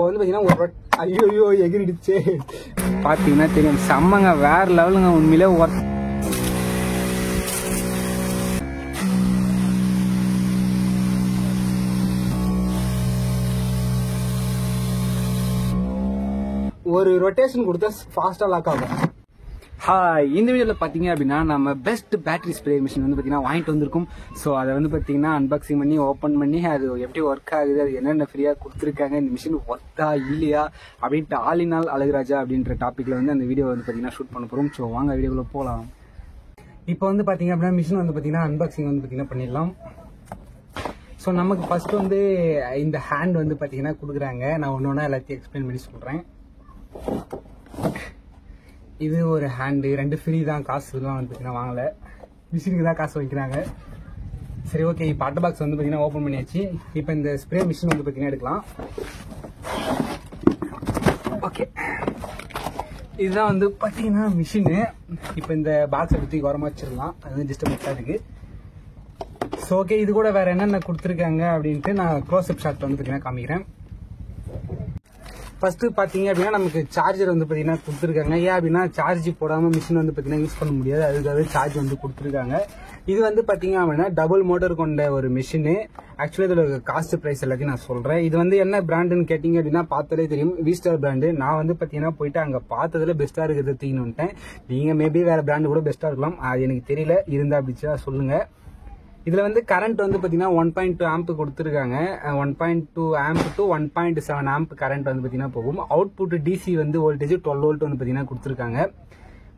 வந்து பாத்தீங்கன்னா ஒரு ஐயோ எகிரிடுச்சு பாத்தீங்கன்னா தெரியும். செம்மங்க, வேற லெவலுங்க உண்மையிலே. ஒரு ரொட்டேஷன் கொடுத்தா ஃபாஸ்டா லாக் ஆகும். இந்த வீடியோவில் பார்த்தீங்க அப்படின்னா நம்ம பெஸ்ட் பேட்டரி ஸ்ப்ரே மிஷின் வந்து பார்த்தீங்கன்னா வாங்கிட்டு வந்திருக்கும். ஸோ அதை வந்து பார்த்தீங்கன்னா அன்பாக்சிங் பண்ணி ஓப்பன் பண்ணி அது எப்படி ஒர்க் ஆகுது, அது என்னென்ன ஃப்ரீயாக கொடுத்துருக்காங்க, இந்த மிஷின் ஒர்த்தா இல்லையா அப்படின்ட்டு ஆலினால் அழகுராஜா அப்படின்ற டாப்பிக்கில் வந்து அந்த வீடியோ வந்து பார்த்தீங்கன்னா ஷூட் பண்ண போகிறோம். ஸோ வாங்க வீடியோக்குள்ள போகலாம். இப்போ வந்து பார்த்தீங்க அப்படின்னா மிஷின் வந்து பார்த்தீங்கன்னா அன்பாக்சிங் வந்து பார்த்தீங்கன்னா பண்ணிடலாம். ஸோ நமக்கு ஃபர்ஸ்ட் வந்து இந்த ஹேண்ட் வந்து பார்த்தீங்கன்னா கொடுக்குறாங்க. நான் ஒன்று ஒன்றா எல்லாத்தையும் எக்ஸ்பிளைன் பண்ணி சொல்கிறேன். இது ஒரு ஹேண்டு, 2 ஃப்ரீ தான், காசுலாம் வந்து பார்த்தீங்கன்னா வாங்கலை, மிஷினுக்கு தான் காசு வைக்கிறாங்க. சரி ஓகே, இப்போ அட்டை பாக்ஸ் வந்து பார்த்தீங்கன்னா ஓப்பன் பண்ணியாச்சு. இப்போ இந்த ஸ்ப்ரே மிஷின் வந்து பார்த்தீங்கன்னா எடுக்கலாம். ஓகே, இதுதான் வந்து பார்த்தீங்கன்னா மிஷினு. இப்போ இந்த பாக்ஸை பற்றி உரமா வச்சிடலாம், அது வந்து டிஸ்டர்பன்ஸாக இருக்குது. ஸோ ஓகே, இது கூட வேறு என்னென்ன கொடுத்துருக்காங்க அப்படின்ட்டு நான் க்ளோஸ்அப் ஷாட் வந்து பார்த்தீங்கன்னா காமிக்கிறேன். ஃபர்ஸ்ட் பாத்தீங்க அப்படின்னா நமக்கு சார்ஜர் வந்து பாத்தீங்கன்னா கொடுத்துருக்காங்க. ஏன் அப்படின்னா சார்ஜ் போடாம மிஷின் வந்து பாத்தீங்கன்னா யூஸ் பண்ண முடியாது, அதுக்காகவே சார்ஜ் வந்து கொடுத்துருக்காங்க. இது வந்து பாத்தீங்க அப்படின்னா டபுள் மோட்டர் கொண்ட ஒரு மிஷின். ஆக்சுவலி இதோட காஸ்ட் பிரைஸ் எல்லாத்தையும் நான் சொல்றேன். இது வந்து என்ன பிராண்டுன்னு கேட்டீங்க அப்படின்னா பார்த்தாலே தெரியும், V-Star பிராண்டு. நான் வந்து பாத்தீங்கன்னா போயிட்டு அங்க பார்த்ததுல பெஸ்டா இருக்கிறத தூக்கின்னு வந்துட்டேன். நீங்க மேபி வேற பிராண்டு கூட பெஸ்டா இருக்கலாம், அது எனக்கு தெரியல, இருந்தா அப்படிச்சா சொல்லுங்க. இதுல வந்து கரண்ட் வந்து பாத்தீங்கன்னா 1.2 ஆம்ப் கொடுத்துருக்காங்க. 1.2 ஆம்ப் டு 1.7 ஆம்ப் கரண்ட் வந்து பாத்தீங்கன்னா போகும். அவுட்புட் டிசி வந்து வோல்டேஜ் 12 வோல்ட் வந்து பாத்தீங்கன்னா கொடுத்துருக்காங்க.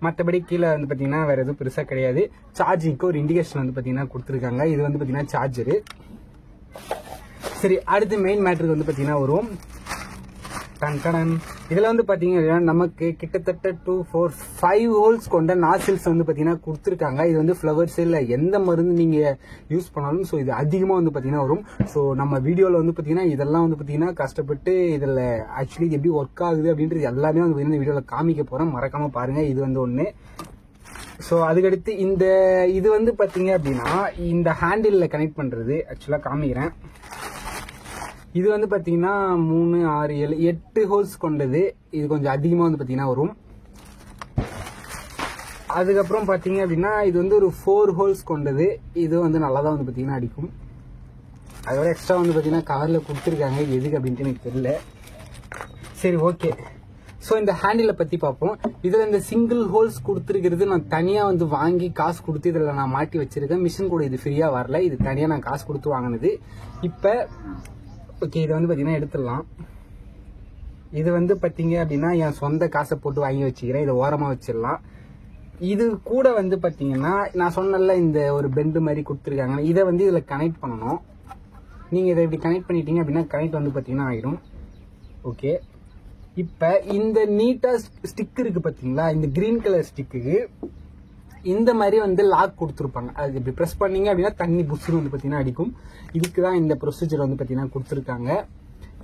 மற்றபடி கீழே வந்து பாத்தீங்கன்னா வேற எதுவும் பெருசா கிடையாது. சார்ஜிங்க்கு ஒரு இண்டிகேஷன் வந்து பாத்தீங்கன்னா கொடுத்துருக்காங்க. இது வந்து பாத்தீங்கன்னா சார்ஜரு. சரி, அடுத்து மெயின் மேட்டருக்கு வந்து பாத்தீங்கன்னா வரும். இதுல வந்து பாத்தீங்கன்னா நமக்கு கிட்டத்தட்ட 2, 4, 5 ஹோல்ஸ் கொண்ட நாசில்ஸ் வந்து பாத்தீங்கன்னா கொடுத்துருக்காங்க. இது வந்து ஃபிளவர்ஸ் இல்ல எந்த மருந்து நீங்க யூஸ் பண்ணாலும் ஸோ இது அதிகமா வந்து பாத்தீங்கன்னா வரும். ஸோ நம்ம வீடியோல வந்து பாத்தீங்கன்னா இதெல்லாம் வந்து பாத்தீங்கன்னா கஷ்டப்பட்டு இதுல ஆக்சுவலி இது எப்படி ஒர்க் ஆகுது அப்படின்றது எல்லாமே வந்து இந்த வீடியோல காமிக்க போறேன், மறக்காம பாருங்க. இது வந்து ஒண்ணு. ஸோ அதுக்கடுத்து இந்த இது வந்து பாத்தீங்க அப்படின்னா இந்த ஹேண்டில் கனெக்ட் பண்றது ஆக்சுவலா காமிக்கிறேன். இது வந்து பாத்தீங்கன்னா 3, 6, 7, 8 ஹோல்ஸ் கொண்டது. இது கொஞ்சம் அதிகமா வந்து பாத்தீங்கன்னா வரும். அதுக்கப்புறம் பாத்தீங்க அப்படின்னா இது வந்து ஒரு 4 ஹோல்ஸ் கொண்டது. இது வந்து நல்லா தான் வந்து பாத்தீங்கன்னா அடிக்கும். அதோட எக்ஸ்ட்ரா வந்து பாத்தீங்கன்னா கவர்ல கொடுத்துருக்காங்க, எதுக்கு அப்படின்ட்டு எனக்கு தெரியல. சரி ஓகே, ஸோ இந்த ஹேண்டிலை பத்தி பார்ப்போம். இதுல இந்த சிங்கிள் ஹோல்ஸ் கொடுத்துருக்கிறது நான் தனியா வந்து வாங்கி காசு கொடுத்து இதுல நான் மாட்டி வச்சிருக்கேன். மிஷின் கூட இது ஃப்ரீயா வரல, இது தனியா நான் காசு கொடுத்து வாங்கினது. இப்ப ஓகே, இதை வந்து பாத்தீங்கன்னா எடுத்துடலாம். இது வந்து பாத்தீங்க அப்படின்னா என் சொந்த காசை போட்டு வாங்கி வச்சுக்கிறேன், இதை ஓரமா வச்சிடலாம். இது கூட வந்து பாத்தீங்கன்னா நான் சொன்னல இந்த ஒரு பெண்டு மாதிரி கொடுத்துருக்காங்க, இதை வந்து இதுல கனெக்ட் பண்ணணும். நீங்க இதை இப்படி கனெக்ட் பண்ணிட்டீங்க அப்படின்னா கனெக்ட் வந்து பாத்தீங்கன்னா ஆயிடும். ஓகே, இப்ப இந்த நீட்டா ஸ்டிக் இருக்கு பாத்தீங்களா, இந்த கிரீன் கலர் ஸ்டிக்கு இந்த மாதிரி வந்து லாக் கொடுத்துருப்பாங்க. அது இப்படி ப்ரெஸ் பண்ணீங்க அப்படின்னா தண்ணி புஷ்ஷு வந்து பாத்தீங்கன்னா அடிக்கும். இதுக்கு தான் இந்த ப்ரொசீஜர் வந்து பாத்தீங்கன்னா கொடுத்துருக்காங்க.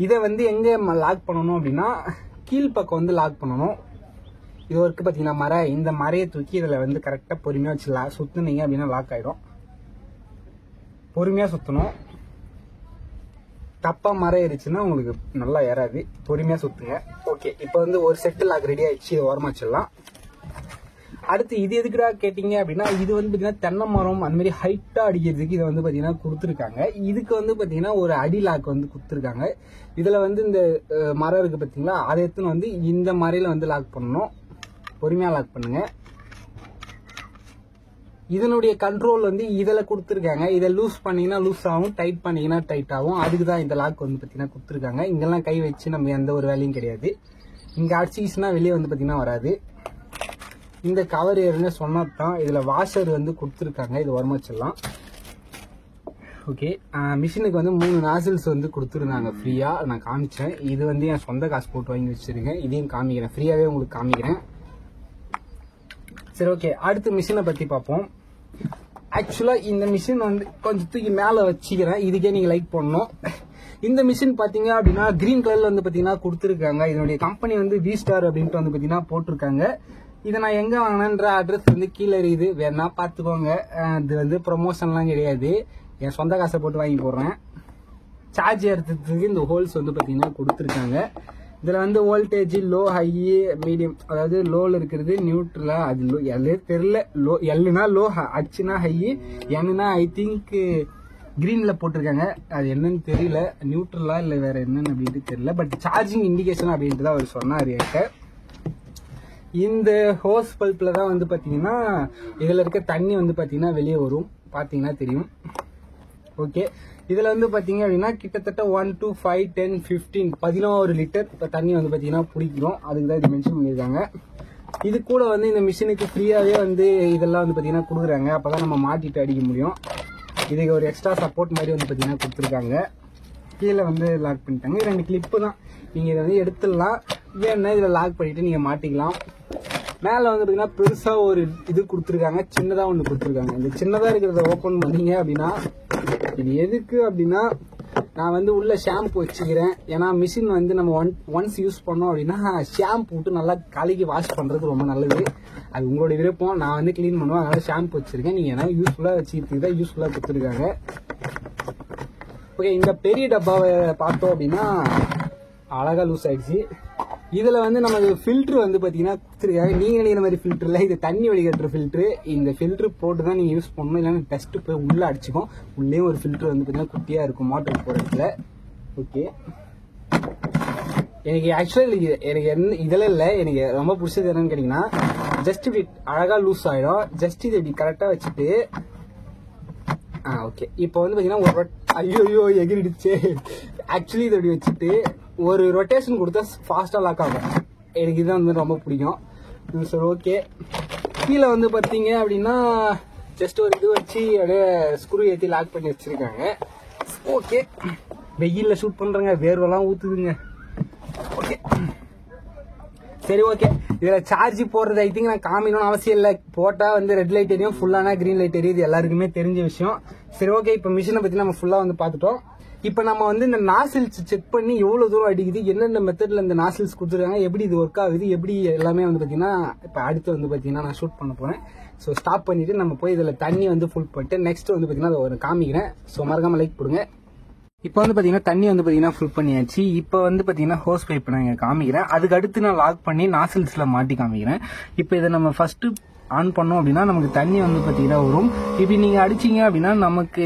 இதை வந்து எங்க லாக் பண்ணணும் அப்படின்னா கீழ்பக்கம் வந்து லாக் பண்ணணும். இது இருக்கு பாத்தீங்கன்னா இந்த மரையை தூக்கி இதுல வந்து கரெக்டா பொறுமையா வச்சு சுத்துனீங்க அப்படின்னா லாக் ஆயிடும். பொறுமையா சுத்தணும், தப்பா மரம் ஏறிச்சுன்னா உங்களுக்கு நல்லா ஏறாது, பொறுமையா சுத்துங்க. ஓகே, இப்போ வந்து ஒரு செட்டு லாக் ரெடி ஆயிடுச்சு, இதை ஓரமா வச்சிடலாம். அடுத்து இது எதுக்குடா கேட்டீங்க அப்படின்னா இது வந்து பாத்தீங்கன்னா தென்னை மரம் அந்த மாதிரி ஹைட்டா அடிக்கிறதுக்கு இதை வந்து பாத்தீங்கன்னா கொடுத்துருக்காங்க. இதுக்கு வந்து பாத்தீங்கன்னா ஒரு அடி லாக் வந்து கொடுத்துருக்காங்க. இதுல வந்து இந்த மரம் இருக்கு பாத்தீங்களா, அதை எடுத்துன்னு வந்து இந்த மரையில வந்து லாக் பண்ணணும். பொறுமையா லாக் பண்ணுங்க. இதனுடைய கண்ட்ரோல் வந்து இதுல கொடுத்துருக்காங்க. இதை லூஸ் பண்ணீங்கன்னா லூஸ் ஆகும், டைட் பண்ணீங்கன்னா டைட் ஆகும். அதுக்கு தான் இந்த லாக் வந்து பாத்தீங்கன்னா கொடுத்துருக்காங்க. இங்கெல்லாம் கை வச்சு நம்ம எந்த ஒரு வேலையும் கிடையாது. இங்க அடிச்சிச்சுன்னா வெளியே வந்து பாத்தீங்கன்னா வராது. இந்த கவர் ஏறுன்னு சொன்னதான். இதுல வாஷர் வந்து கொடுத்துருக்காங்க, இது ஓரமா வச்சிடலாம். ஓகே, மிஷினுக்கு வந்து 3 நாசில்ஸ் வந்து கொடுத்துருந்தாங்க ஃப்ரீயா, நான் காமிச்சேன். இது வந்து என் சொந்த காசு போட்டு வாங்கி வச்சிருக்கேன், இதையும் காமிக்கிறேன், ஃப்ரீயாவே உங்களுக்கு காமிக்கிறேன். சரி ஓகே, அடுத்து மிஷினை பத்தி பார்ப்போம். ஆக்சுவலா இந்த மிஷின் வந்து கொஞ்சம் தூக்கி மேல வச்சுக்கிறேன், இதுக்கே நீங்க லைக் பண்ணணும். இந்த மிஷின் பாத்தீங்க அப்படின்னா கிரீன் கலர்ல வந்து பாத்தீங்கன்னா கொடுத்துருக்காங்க. இதனுடைய கம்பெனி வந்து V-Star அப்படின்ட்டு வந்து பாத்தீங்கன்னா போட்டிருக்காங்க. இதை நான் எங்க வாங்கினேன்ற அட்ரஸ் வந்து கீழே இருக்குது, வேணா பாத்துக்கோங்க. இது வந்து ப்ரொமோஷன்லாம் கிடையாது, என் சொந்த காசை போட்டு வாங்கி போடுறேன். சார்ஜ் ஏறதுக்கு இந்த ஹோல்ஸ் வந்து பாத்தீங்கன்னா கொடுத்துருக்காங்க. இதுல வந்து வோல்டேஜ் லோ, ஹை, மீடியம், அதாவது லோல இருக்கிறது நியூட்ரலா, அது எல்லே தெரியல. லோ எல்லுனா லோ, ஹச்னா ஹை, என்னன்னா ஐ திங்க் கிரீன்ல போட்டிருக்காங்க. அது என்னன்னு தெரியல, நியூட்ரலா இல்ல வேற என்னன்னு அப்படின்ட்டு தெரியல. பட் சார்ஜிங் இண்டிகேஷன் அப்படின்ட்டு தான் அவர் சொன்னார் என்கிட்ட. இந்த ஹோஸ் பல்ப்ல தான் வந்து பாத்தீங்கன்னா இதுல இருக்க தண்ணி வந்து பாத்தீங்கன்னா வெளியே வரும், பாத்தீங்கன்னா தெரியும். ஓகே, இதுல வந்து பாத்தீங்க அப்படின்னா கிட்டத்தட்ட 1 to 5, 10, 15, 11 லிட்டர் தண்ணி வந்து பாத்தீங்கன்னா பிடிக்கிறோம். அதுக்கு தான் இது மென்ஷன் பண்ணியிருக்காங்க. இது கூட வந்து இந்த மிஷினுக்கு ஃப்ரீயாவே வந்து இதெல்லாம் வந்து பாத்தீங்கன்னா கொடுக்குறாங்க. அப்பதான் நம்ம மாட்டிட்டு அடிக்க முடியும். இதுக்கு ஒரு எக்ஸ்ட்ரா சப்போர்ட் மாதிரி வந்து பாத்தீங்கன்னா கொடுத்துருக்காங்க. கீழே வந்து லாக் பண்ணிட்டாங்க. 2 கிளிப்பு தான், நீங்க இதை வந்து எடுத்துடலாம். வேணா இதுல லாக் பண்ணிட்டு நீங்க மாட்டிக்கலாம். மேல வந்து பாத்தீங்கன்னா பெருசா ஒரு இது கொடுத்துருக்காங்க, சின்னதா ஒண்ணு கொடுத்துருக்காங்க. இந்த சின்னதா இருக்கிறத ஓபன் பண்ணீங்க அப்படின்னா இது எதுக்கு அப்படின்னா, நான் வந்து உள்ள ஷாம்பு வச்சுக்கிறேன். ஏன்னா மிஷின் வந்து நம்ம ஒன்ஸ் யூஸ் பண்ணோம் அப்படின்னா ஷாம்பு விட்டு நல்லா கழுகி வாஷ் பண்றது ரொம்ப நல்லது. அது உங்களோட விருப்பம். நான் வந்து கிளீன் பண்ணுவேன், அதனால ஷாம்பு வச்சிருக்கேன். நீங்க என்ன யூஸ்ஃபுல்லா வச்சுக்கிட்டு யூஸ்ஃபுல்லா கொடுத்துருக்காங்க. ஓகே, இந்த பெரிய டப்பாவை பார்த்தோம் அப்படின்னா அழகா லூஸ் ஆயிடுச்சு. இதுல வந்து நமக்கு ஃபில்டர் வந்து பாத்தீங்கன்னா கொடுத்துருக்காங்க. நீங்க நினைக்கிற மாதிரி ஃபில்டர் இல்ல, இது தண்ணி வடிகட்டுற ஃபில்டர். இந்த ஃபில்டர் போட்டு தான் நீங்க யூஸ் பண்ணணும், இல்லைன்னா டஸ்ட் போய் உள்ள அடிச்சுக்கும். உள்ளே ஒரு ஃபில்டர் வந்து பாத்தீங்கன்னா குட்டியா இருக்கும் மோட்டர் போற இடத்துல. ஓகே, எனக்கு ஆக்சுவலி எனக்கு என்ன இதெல்லாம் இல்ல, எனக்கு ரொம்ப பிடிச்சது என்னன்னு கேட்டீங்கன்னா, ஜஸ்ட் இப்படி அழகா லூஸ் ஆயிடும். ஜஸ்ட் இது இப்படி கரெக்டா வச்சுட்டு ஓகே, இப்போ வந்து பாத்தீங்கன்னா ஐயோ எகிரிடுச்சு. ஆக்சுவலி இதை இப்படி வச்சுட்டு ஒரு ரொட்டேஷன் கொடுத்தா ஃபாஸ்டா லாக் ஆகும். எனக்கு இதுதான் வந்து ரொம்ப பிடிக்கும். சரி, ஓகே. கீழே வந்து பாத்தீங்க அப்படின்னா ஜஸ்ட் ஒரு இது வச்சு அப்படியே ஸ்க்ரூ ஏற்றி லாக் பண்ணி வச்சிருக்காங்க. ஓகே, வெயில்ல ஷூட் பண்றாங்க, வேர்வெல்லாம் ஊத்துதுங்க. ஓகே, சரி, ஓகே. இதுல சார்ஜ் போடுறது ஐ திங்க் நான் காமிக்கணும்னு அவசியம் இல்லை. போட்டா வந்து ரெட் லைட் எரியும், ஃபுல்லானா கிரீன் லைட் எரியும். இது எல்லாருக்குமே தெரிஞ்ச விஷயம். சரி, ஓகே. இப்போ மிஷினை பத்தி நம்ம ஃபுல்லா வந்து பாத்துட்டோம். இப்ப நம்ம வந்து இந்த நாசில்ஸ் செக் பண்ணி எவ்வளவு தூரம் அடிக்குது, என்னென்ன மெத்தட்ல இந்த நாசில்ஸ் கொடுத்துருக்காங்க, எப்படி இது ஒர்க் ஆகுது, எப்படி எல்லாமே வந்து பாத்தீங்கன்னா இப்ப அடுத்து வந்து பாத்தீங்கன்னா நான் ஷூட் பண்ண போறேன். ஸோ ஸ்டாப் பண்ணிட்டு நம்ம போய் இதுல தண்ணி வந்து ஃபுல் பண்ணிட்டு நெக்ஸ்ட் வந்து பாத்தீங்கன்னா அதை ஒரு காமிக்கிறேன். ஸோ மறக்காம லைக் கொடுங்க. இப்போ வந்து பாத்தீங்கன்னா தண்ணி வந்து பாத்தீங்கன்னா ஃபுல் பண்ணியாச்சு. இப்போ வந்து பாத்தீங்கன்னா ஹோஸ் பைப் நான் இங்க காமிக்கிறேன். அதுக்கு அடுத்து நான் லாக் பண்ணி நாசில்ஸ்ல மாட்டி காமிக்கிறேன். இப்போ இதை நம்ம ஃபர்ஸ்ட் ஆன் பண்ணோம் அப்படின்னா நமக்கு தண்ணி வந்து பாத்தீங்கன்னா வரும். இப்படி நீங்க அடிச்சீங்க அப்படின்னா நமக்கு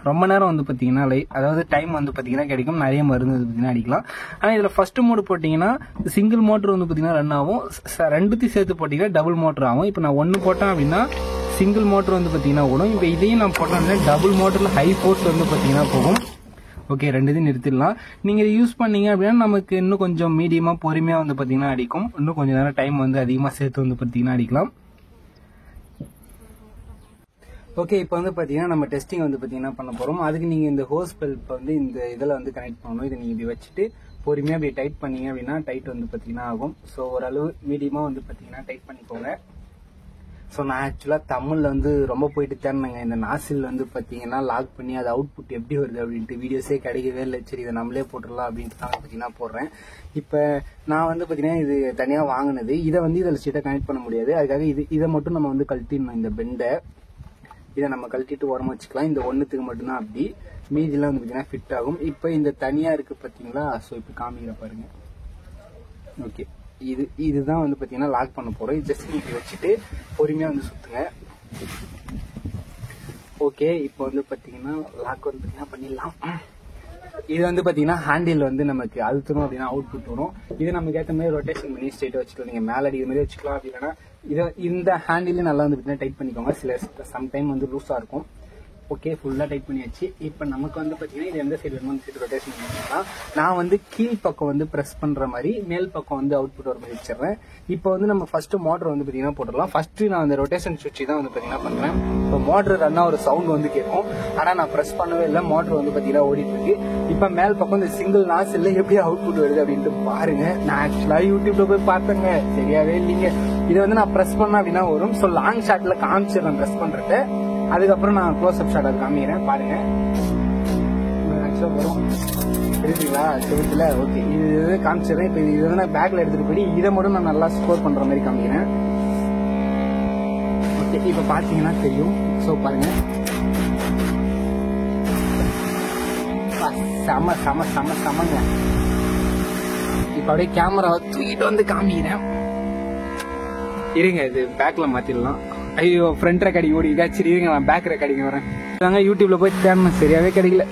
ரொம்ப நேரம் வந்து பாத்தீங்கன்னா அதாவது டைம் வந்து பாத்தீங்கன்னா கிடைக்கும். நிறைய மருந்து வந்து பாத்தீங்கன்னா அடிக்கலாம். ஆனா இதுல ஃபர்ஸ்ட் மோடு போட்டீங்கன்னா சிங்கிள் மோட்டர் வந்து பாத்தீங்கன்னா ரன் ஆகும். ரெண்டுத்தையும் சேர்த்து போட்டீங்கன்னா டபுள் மோட்டர் ஆகும். இப்போ நான் 1 போட்டேன் அப்படின்னா சிங்கிள் மோட்டர் வந்து பாத்தீங்கன்னா ஓடும். இப்போ இதையும் நான் போட்டேன் அப்படின்னா டபுள் மோட்டர்ல ஹை ஃபோர்ஸ் வந்து பாத்தீங்கன்னா போகும். ஓகே, ரெண்டுத்தையும் நிறுத்திடலாம். நீங்க இதை யூஸ் பண்ணீங்க அப்படின்னா நமக்கு இன்னும் கொஞ்சம் மீடியமா பொறுமையா வந்து பாத்தீங்கன்னா அடிக்கும். இன்னும் கொஞ்சம் நேரம் டைம் வந்து அதிகமா சேர்த்து வந்து பாத்தீங்கன்னா அடிக்கலாம். ஓகே, இப்போ வந்து பாத்தீங்கன்னா நம்ம டெஸ்டிங் வந்து பாத்தீங்கன்னா பண்ண போறோம். அதுக்கு நீங்க இந்த ஹோஸ் பல்ப் வந்து இந்த இதில் வந்து கனெக்ட் பண்ணணும். இதை நீங்க இப்படி வச்சுட்டு பொறுமையா அப்படி டைட் பண்ணீங்க அப்படின்னா டைட் வந்து பாத்தீங்கன்னா ஆகும். ஸோ ஓரளவு மீடியமா வந்து பாத்தீங்கன்னா டைட் பண்ணிக்கோங்க. ஸோ நான் ஆக்சுவலாக தமிழில் வந்து ரொம்ப போயிட்டு தேடினேங்க. இந்த நாசில் வந்து பார்த்தீங்கன்னா லாக் பண்ணி அது அவுட்புட் எப்படி வருது அப்படின்ட்டு வீடியோஸே கிடைக்கவே இல்லை. சரி, இதை நம்மளே போட்டுடலாம் அப்படின்ட்டு தான் பார்த்தீங்கன்னா போடுறேன். இப்போ நான் வந்து பார்த்தீங்கன்னா இது தனியாக வாங்கினது. இதை வந்து இதில் ஸ்ட்ரெயிட்டாக கனெக்ட் பண்ண முடியாது. அதுக்காக இதை மட்டும் நம்ம வந்து கழட்டிடணும். இந்த பெண்டை இதை நம்ம கழட்டிட்டு உரமா வச்சுக்கலாம். இந்த ஒன்றுத்துக்கு மட்டும்தான் அப்படி, மீதியெல்லாம் வந்து பார்த்தீங்கன்னா ஃபிட் ஆகும். இப்போ இந்த தனியாக இருக்குது பார்த்தீங்களா? ஸோ இப்போ காமிக்கிற பாருங்க. ஓகே, இதுதான் வந்து பாத்தீங்கன்னா லாக் பண்ண போறோம். இது ஜஸ்ட் இப்படி வச்சுட்டு பொறுமையா வந்து சுத்துங்க. ஓகே, இப்போ வந்து பாத்தீங்கன்னா லாக் வந்து பாத்தீங்கன்னா பண்ணிடலாம். இது வந்து பாத்தீங்கன்னா ஹேண்டில் வந்து நமக்கு அழுத்தணும் அப்படின்னா அவுட்புட் வரும். இது நமக்கு ஏற்ற மாதிரி ரொட்டேஷன் பண்ணி ஸ்ட்ரெயிட்டா வச்சுக்கலாம். நீங்க மேல அடிக்கிற மாதிரி வச்சுக்கலாம். அப்படி இல்லைன்னா இந்த ஹேண்டில் நல்லா வந்து பாத்தீங்கன்னா டைட் பண்ணிக்கோங்க. சில சம்டைம் வந்து லூஸா இருக்கும். ஓகே, ஃபுல்லா டைட் பண்ணியாச்சு. இப்போ நமக்கு வந்து பாத்தீங்கன்னா இது எந்த சைடு வேணுமோ அந்த சைடு ரொட்டேஷன் பண்ணிக்கலாம். நான் வந்து கீழ் பக்கம் வந்து பிரஸ் பண்ற மாதிரி, மேல் பக்கம் வந்து அவுட்புட் வர மாதிரி வச்சிடறேன். இப்போ வந்து நம்ம ஃபர்ஸ்ட் மோட்டர் வந்து பாத்தீங்கன்னா போட்டுடலாம். ஃபர்ஸ்ட் நான் அந்த ரொட்டேஷன் சுவிட்ச் தான் வந்து பாத்தீங்கன்னா பண்றேன். இப்போ மோட்டர் ரன்னா ஒரு சவுண்ட் வந்து கேட்கும். ஆனா நான் பிரஸ் பண்ணவே இல்லை, மோட்டர் வந்து பாத்தீங்கன்னா ஓடிட்டு இருக்கு. இப்போ மேல் பக்கம் இந்த சிங்கிள் நாசில்ல எப்படி அவுட்புட் வருது அப்படின்ட்டு பாருங்க. நான் ஆக்சுவலா யூடியூப்ல போய் பார்த்தேங்க, சரியாவே இல்லைங்க. இதை வந்து நான் பிரஸ் பண்ண அப்படின்னா வரும். ஸோ லாங் ஷாட்ல காமிச்சிடறேன் பிரஸ் பண்றது. அதுக்கப்புறம் நான் க்ளோஸ் அப் ஷாட் காமிக்கிறேன் பாருங்க. வரும் தெரியுதுங்களா செவத்துல? ஓகே, இது காமிச்சிடுறேன். இப்போ இது வந்து நான் பேக்ல எடுத்துட்டு போய் இதை மட்டும் நான் நல்லா ஸ்கோர் பண்ற மாதிரி காமிக்கிறேன். ஓகே, இப்போ பாத்தீங்கன்னா தெரியும். ஸோ பாருங்க, செம செம செம செமங்க. இப்போ அப்படியே கேமராவை தூக்கிட்டு வந்து காமிக்கிறேன் இருங்க. இது பேக்ல மாத்திடலாம். ஐயோ ஃப்ரண்ட் ரெக்கார்டிங் ஓடிக்கா. சரி இருங்க, நான் பேக் ரெக்கார்டிங் வரேன். நாங்கள் யூடியூப்ல போய் தேடணும், சரியாவே கிடைக்கல.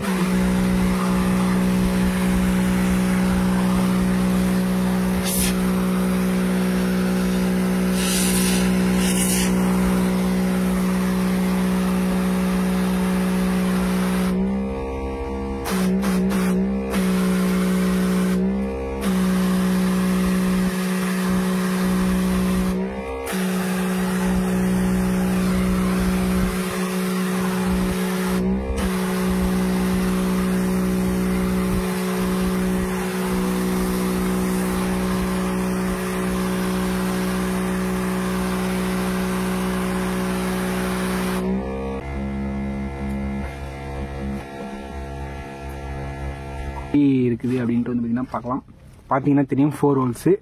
இருக்குது அப்படின்ட்டு வந்து பார்த்தீங்கன்னா பார்க்கலாம். பார்த்தீங்கன்னா தெரியும் 4 ஹோல்ஸு.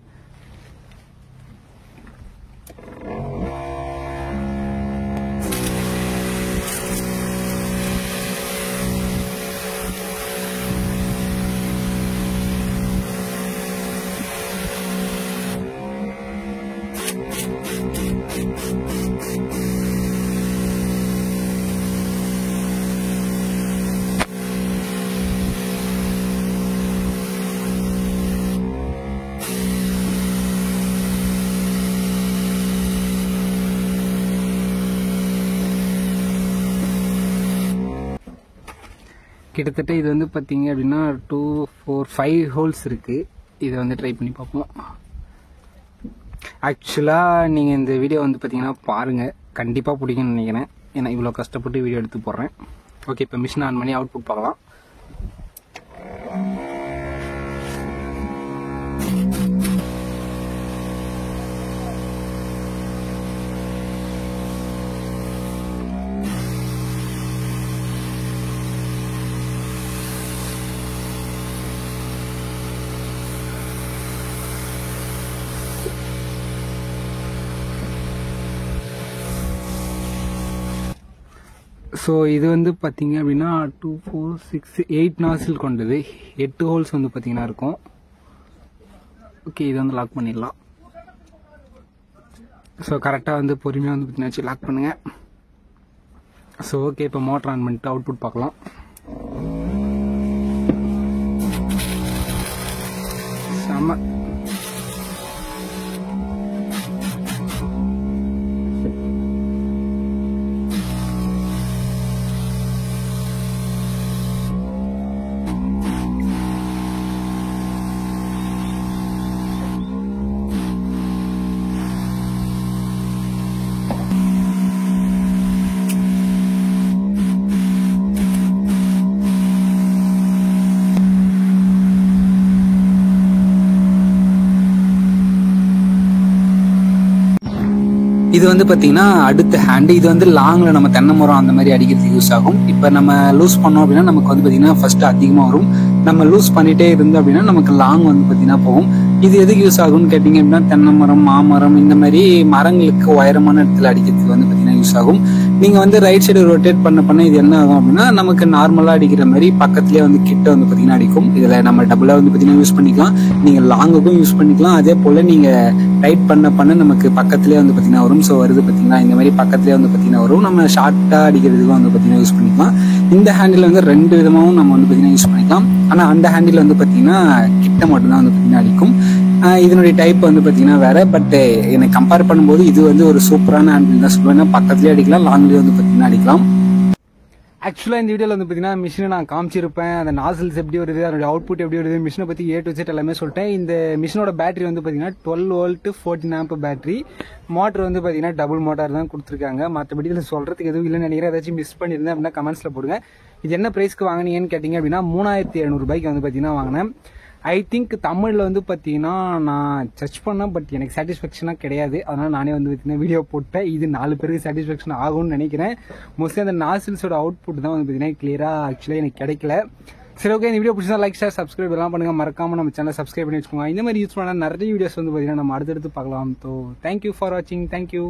கிட்டத்தட்ட இது வந்து பார்த்தீங்க அப்படின்னா 2, 4, 5 ஹோல்ஸ் இருக்குது. இதை வந்து ட்ரை பண்ணி பார்ப்போம். ஆக்சுவலாக நீங்கள் இந்த வீடியோ வந்து பார்த்தீங்கன்னா பாருங்கள், கண்டிப்பாக பிடிக்கும்னு நினைக்கிறேன். ஏன்னா இவ்வளோ கஷ்டப்பட்டு வீடியோ எடுத்து போடுறேன். ஓகே, இப்போ மிஷின் ஆன் பண்ணி அவுட்புட் பார்க்கலாம். ஸோ இது வந்து பார்த்தீங்க அப்படின்னா 2, 4, 6, 8 நாசில் கொண்டது. 8 ஹோல்ஸ் வந்து பார்த்தீங்கன்னா இருக்கும். ஓகே, இது வந்து லாக் பண்ணிடலாம். ஸோ கரெக்டாக வந்து பொறுமையாக வந்து பார்த்தீங்கன்னா லாக் பண்ணுங்க. ஸோ ஓகே, இப்போ மோட்டர் ஆன் பண்ணிட்டு அவுட்புட் பார்க்கலாம். செம்ம. இது வந்து பார்த்தீங்கன்னா அடுத்த ஹேண்டு. இது வந்து லாங்கில் நம்ம தென்னை மரம் அந்த மாதிரி அடிக்கிறதுக்கு யூஸ் ஆகும். இப்போ நம்ம லூஸ் பண்ணோம் அப்படின்னா நமக்கு வந்து பார்த்தீங்கன்னா ஃபர்ஸ்ட் அதிகமாக வரும். நம்ம லூஸ் பண்ணிட்டே இருந்தோம் அப்படின்னா நமக்கு லாங் வந்து பார்த்தீங்கன்னா போகும். இது எதுக்கு யூஸ் ஆகும்னு கேட்டிங்க அப்படின்னா தென்னை மரம், மாமரம் இந்த மாதிரி மரங்களுக்கு உயரமான இடத்துல அடிக்கிறதுக்கு வந்து பார்த்தீங்கன்னா யூஸ் ஆகும். நீங்கள் வந்து ரைட் சைடு ரொட்டேட் பண்ண இது என்ன ஆகும் அப்படின்னா நமக்கு நார்மலாக அடிக்கிற மாதிரி பக்கத்துலேயே வந்து கிட்ட வந்து பார்த்தீங்கன்னா அடிக்கும். இதில் நம்ம டபுளாக வந்து பார்த்தீங்கன்னா யூஸ் பண்ணிக்கலாம். நீங்கள் லாங்குக்கும் யூஸ் பண்ணிக்கலாம். அதே போல் நீங்கள் ரைட் பண்ண நமக்கு பக்கத்துலேயே வந்து பார்த்தீங்கன்னா வரும். ஸோ வருது பார்த்தீங்கன்னா இந்த மாதிரி பக்கத்துலேயே வந்து பார்த்தீங்கன்னா வரும். நம்ம ஷார்ட்டாக அடிக்கிறதுக்கும் வந்து பார்த்தீங்கன்னா யூஸ் பண்ணிக்கலாம். இந்த ஹேண்டில் வந்து 2 விதமாகவும் நம்ம வந்து பார்த்தீங்கன்னா யூஸ் பண்ணிக்கலாம். ஆனால் அந்த ஹேண்டில் வந்து பார்த்தீங்கன்னா கிட்ட மட்டும்தான் வந்து பார்த்தீங்கன்னா அடிக்கும். இதனுடைய டைப் வந்து பார்த்தீங்கன்னா வேற. பட் எனக்கு கம்பேர் பண்ணும்போது இது வந்து ஒரு சூப்பரான ஹேண்டில் தான் சொல்லுவேன். பக்கத்துலேயே அடிக்கலாம், லாங்லேயே வந்து பார்த்தீங்கன்னா அடிக்கலாம். ஆக்சுவலாக இந்த வீடியோவில் வந்து பார்த்தீங்கன்னா மிஷினை நான் காமிச்சிருப்பேன். அந்த நாசில்ஸ் எப்படி வருது, அதோட அவுட்புட் எப்படி வருது, மிஷினை பற்றி A to Z எல்லாமே சொல்லிட்டேன். இந்த மிஷினோட பேட்டரி வந்து பார்த்தீங்கன்னா 12 வோல்ட் 14 ஆம்ப் பேட்டரி. மோட்டர் வந்து பார்த்தீங்கன்னா டபுள் மோட்டார் தான் கொடுத்துருக்காங்க. மற்றபடி இதில் சொல்கிறதுக்கு எதுவும் இல்லைன்னு நினைக்கிறேன். ஏதாச்சும் மிஸ் பண்ணியிருந்தேன் அப்படின்னா கமெண்ட்ஸில் போடுங்க. இது என்ன ப்ரைஸ்க்கு வாங்கினீங்கன்னு கேட்டிங்க அப்படின்னா 3700 ரூபாய்க்கு வந்து பார்த்தீங்கன்னா வாங்கினேன். ஐ திங்க் தமிழில் வந்து பார்த்தீங்கன்னா நான் சர்ச் பண்ணேன், பட் எனக்கு சாட்டிஸ்ஃபேக்ஷனாக கிடையாது. அதனால் நானே வந்து பார்த்தீங்கன்னா வீடியோ போட்டேன். இது 4 பேருக்கு சாட்டிஸ்ஃபேக்ஷன் ஆகும்னு நினைக்கிறேன். மோஸ்ட்லி அந்த நாசில்ஸோட அவுட்புட் தான் வந்து பார்த்தீங்கன்னா கிளியராக ஆக்சுவலாக எனக்கு கிடைக்கல. சரி, ஓகே, இந்த வீடியோ பிடிச்சா லைக், ஷேர், சப்ஸ்கிரைப் எல்லாம் பண்ணுங்கள். மறக்காமல் நம்ம சேனலை சப்ஸ்கிரைப் பண்ணி வச்சுக்கோங்க. இந்த மாதிரி யூஸ் பண்ணால் நிறைய வீடியோஸ் வந்து பார்த்தீங்கன்னா நம்ம அடுத்தடுத்து பார்க்கலாம். ஸோ தேங்க்யூ ஃபார் வாட்சிங். தேங்க்யூ.